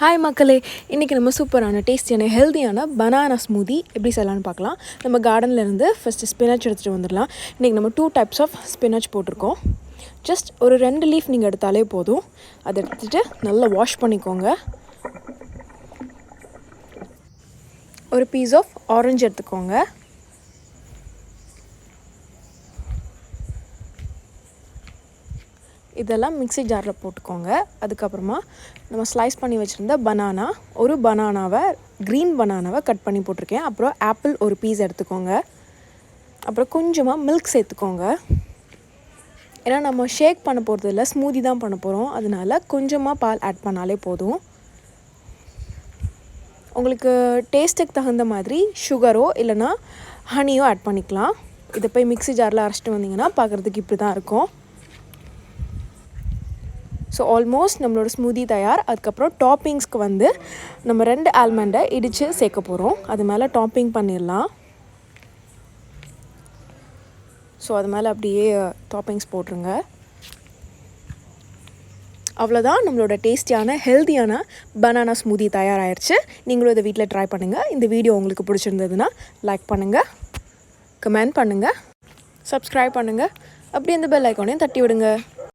Hi மக்களே, இன்றைக்கி நம்ம சூப்பரான டேஸ்டியான ஹெல்த்தியான பனானா ஸ்மூதி எப்படி செய்யலான்னு பார்க்கலாம். நம்ம கார்டன்லேருந்து ஃபஸ்ட்டு ஸ்பினாச் எடுத்துகிட்டு வந்துடலாம். இன்றைக்கி நம்ம 2 டைப்ஸ் ஆஃப் ஸ்பினாச் போட்டிருக்கோம். ஜஸ்ட் ஒரு 2 லீஃப் நீங்கள் எடுத்தாலே போதும். அதை எடுத்துகிட்டு நல்லா வாஷ் பண்ணிக்கோங்க. ஒரு பீஸ் ஆஃப் ஆரஞ்சு எடுத்துக்கோங்க. இதெல்லாம் மிக்ஸி ஜாரில் போட்டுக்கோங்க. அதுக்கப்புறமா நம்ம ஸ்லைஸ் பண்ணி வச்சுருந்த ஒரு பனானாவை க்ரீன் பனானாவை கட் பண்ணி போட்டிருக்கேன். அப்புறம் ஆப்பிள் ஒரு பீஸ் எடுத்துக்கோங்க. அப்புறம் கொஞ்சமாக மில்க் சேர்த்துக்கோங்க. ஏன்னா நம்ம ஷேக் பண்ண போகிறது இல்லை, ஸ்மூதி தான் பண்ண போகிறோம். அதனால கொஞ்சமாக பால் ஆட் பண்ணாலே போதும். உங்களுக்கு டேஸ்ட்டுக்கு தகுந்த மாதிரி சுகரோ இல்லைனா ஹனியோ ஆட் பண்ணிக்கலாம். இதை போய் மிக்ஸி ஜாரில் அரைச்சிட்டு வந்தீங்கன்னா பார்க்குறதுக்கு இப்படி தான் இருக்கும். ஸோ ஆல்மோஸ்ட் நம்மளோட ஸ்மூதி தயார். அதுக்கப்புறம் டாப்பிங்ஸ்க்கு நம்ம 2 ஆல்மண்டை இடித்து சேர்க்க போகிறோம். அது மேலே டாப்பிங் பண்ணிடலாம். ஸோ அது மேலே அப்படியே டாப்பிங்ஸ் போட்டுருங்க. அவ்வளோதான், நம்மளோட டேஸ்டியான ஹெல்த்தியான பனானா ஸ்மூதி தயாராகிடுச்சு. நீங்களும் இதை வீட்டில் ட்ரை பண்ணுங்கள். இந்த வீடியோ உங்களுக்கு பிடிச்சிருந்ததுன்னா லைக் பண்ணுங்கள், கமெண்ட் பண்ணுங்கள், சப்ஸ்கிரைப் பண்ணுங்கள். அப்படி அந்த பெல் ஐக்கானையும் தட்டி விடுங்க.